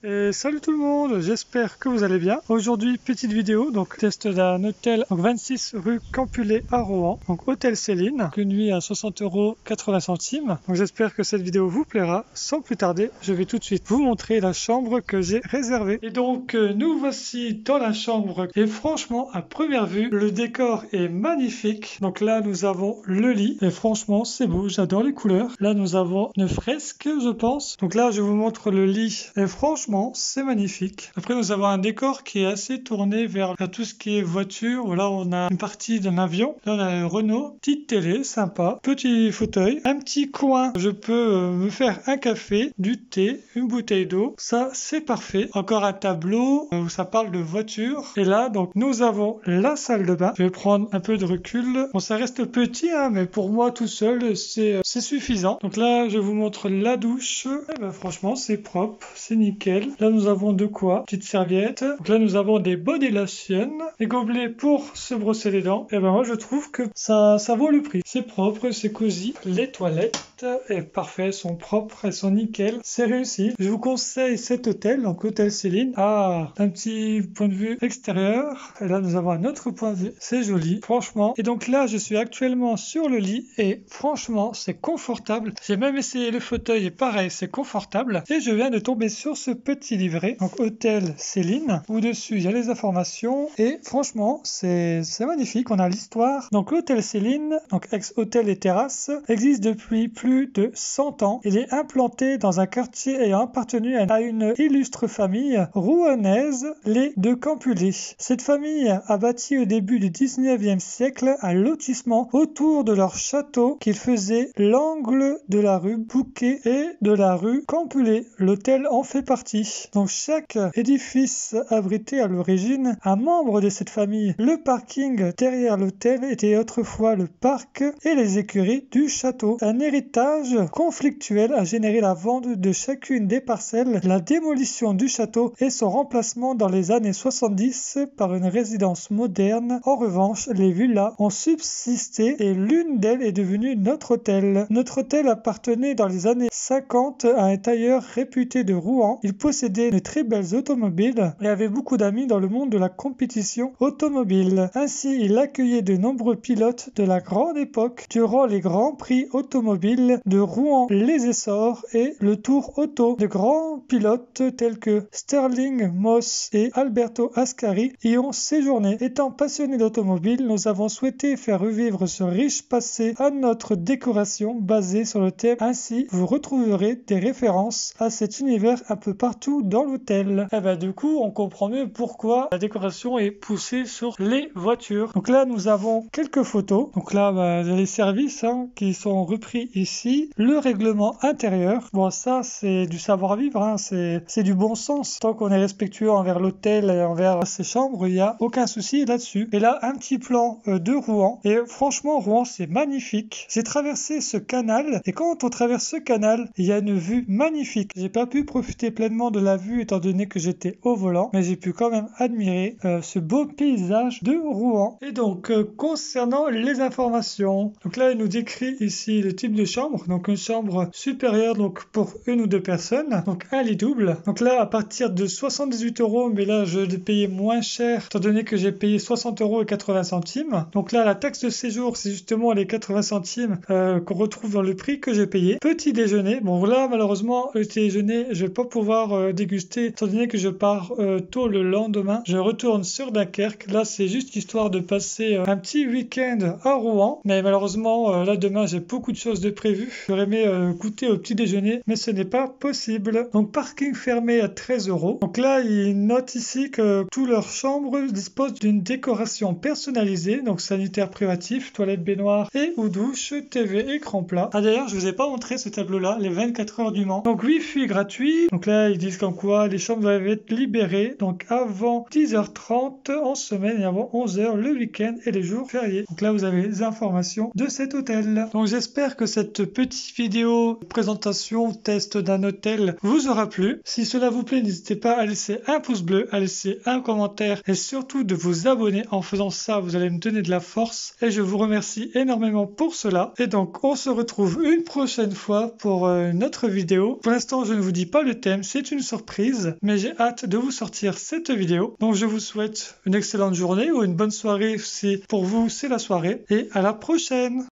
Et salut tout le monde, j'espère que vous allez bien. Aujourd'hui, petite vidéo, donc test d'un hôtel, donc 26 rue Campulé à Rouen, donc hôtel Céline, une nuit à 60,80 €. Donc j'espère que cette vidéo vous plaira. Sans plus tarder, je vais tout de suite vous montrer la chambre que j'ai réservée. Et donc nous voici dans la chambre et franchement, à première vue, le décor est magnifique. Donc là, nous avons le lit et franchement, c'est beau, j'adore les couleurs. Là, nous avons une fresque, je pense. Donc là, je vous montre le lit et franchement, c'est magnifique. Après, nous avons un décor qui est assez tourné vers tout ce qui est voiture. Là, on a une partie d'un avion. Là, on a un Renault. Petite télé, sympa. Petit fauteuil. Un petit coin. Je peux me faire un café, du thé, une bouteille d'eau. Ça, c'est parfait. Encore un tableau où ça parle de voiture. Et là, donc, nous avons la salle de bain. Je vais prendre un peu de recul. Bon, ça reste petit, hein, mais pour moi, tout seul, c'est suffisant. Donc là, je vous montre la douche. Et ben, franchement, c'est propre. C'est nickel. Là, nous avons de quoi. Petite serviette. Donc là, nous avons des body lotion. Des gobelets pour se brosser les dents. Et ben, moi, je trouve que ça vaut le prix. C'est propre, c'est cosy. Les toilettes est parfait, sont propres, elles sont nickel, c'est réussi. Je vous conseille cet hôtel, donc hôtel Céline, un petit point de vue extérieur. Et là, nous avons un autre point de vue. C'est joli, franchement. Et donc là, je suis actuellement sur le lit et franchement, c'est confortable. J'ai même essayé le fauteuil et pareil, c'est confortable. Et je viens de tomber sur ce petit livret, donc hôtel Céline, où dessus il y a les informations et franchement, c'est magnifique. On a l'histoire. Donc l'hôtel Céline, donc ex-hôtel et terrasse, existe depuis plus de 100 ans. Il est implanté dans un quartier ayant appartenu à une illustre famille rouennaise, les de Campulé. Cette famille a bâti au début du 19e siècle un lotissement autour de leur château qui faisait l'angle de la rue Bouquet et de la rue Campulé. L'hôtel en fait partie. Donc chaque édifice abritait à l'origine un membre de cette famille. Le parking derrière l'hôtel était autrefois le parc et les écuries du château. Un héritage conflictuel a généré la vente de chacune des parcelles, la démolition du château et son remplacement dans les années 70 par une résidence moderne. En revanche, les villas ont subsisté et l'une d'elles est devenue notre hôtel. Notre hôtel appartenait dans les années 50 à un tailleur réputé de Rouen. Il possédait de très belles automobiles et avait beaucoup d'amis dans le monde de la compétition automobile. Ainsi, il accueillait de nombreux pilotes de la grande époque durant les grands prix automobiles de Rouen, les Essors et le Tour Auto. De grands pilotes tels que Sterling Moss et Alberto Ascari y ont séjourné. Étant passionnés d'automobile, nous avons souhaité faire revivre ce riche passé à notre décoration basée sur le thème. Ainsi, vous retrouverez des références à cet univers un peu partout dans l'hôtel. Et ben, du coup, on comprend mieux pourquoi la décoration est poussée sur les voitures. Donc là, nous avons quelques photos. Donc là, il y a les services qui sont repris ici. Le règlement intérieur, bon ça c'est du savoir-vivre, c'est du bon sens. Tant qu'on est respectueux envers l'hôtel et envers ses chambres, il n'y a aucun souci là-dessus. Et là, un petit plan de Rouen. Et franchement, Rouen c'est magnifique. J'ai traversé ce canal et quand on traverse ce canal, il y a une vue magnifique. J'ai pas pu profiter pleinement de la vue étant donné que j'étais au volant, mais j'ai pu quand même admirer ce beau paysage de Rouen. Et donc, concernant les informations, donc là il nous décrit ici le type de chambre, donc une chambre supérieure donc pour une ou deux personnes, donc un lit double. Donc là à partir de 78 €, mais là je l'ai payé moins cher étant donné que j'ai payé 60,80 €. Donc là la taxe de séjour c'est justement les 80 centimes qu'on retrouve dans le prix que j'ai payé. Petit déjeuner, bon là malheureusement le petit déjeuner je vais pas pouvoir déguster étant donné que je pars tôt le lendemain. Je retourne sur Dunkerque. Là c'est juste histoire de passer un petit week-end à Rouen, mais malheureusement là demain j'ai beaucoup de choses de prévues. J'aurais aimé goûter au petit déjeuner, mais ce n'est pas possible. Donc parking fermé à 13 €. Donc là, ils notent ici que toutes leurs chambres disposent d'une décoration personnalisée, donc sanitaire privatif, toilette baignoire et ou douche, TV, écran plat. Ah d'ailleurs, je vous ai pas montré ce tableau-là, les 24 heures du Mans. Donc Wi-Fi gratuit. Donc là, ils disent qu'en quoi les chambres doivent être libérées, donc avant 10h30 en semaine et avant 11h le week-end et les jours fériés. Donc là, vous avez les informations de cet hôtel. Donc j'espère que cette petite vidéo présentation test d'un hôtel vous aura plu. Si cela vous plaît, n'hésitez pas à laisser un pouce bleu, à laisser un commentaire et surtout de vous abonner. En faisant ça, vous allez me donner de la force et je vous remercie énormément pour cela. Et donc, on se retrouve une prochaine fois pour une autre vidéo. Pour l'instant, je ne vous dis pas le thème, c'est une une surprise, mais j'ai hâte de vous sortir cette vidéo. Donc je vous souhaite une excellente journée ou une bonne soirée si pour vous c'est la soirée et à la prochaine!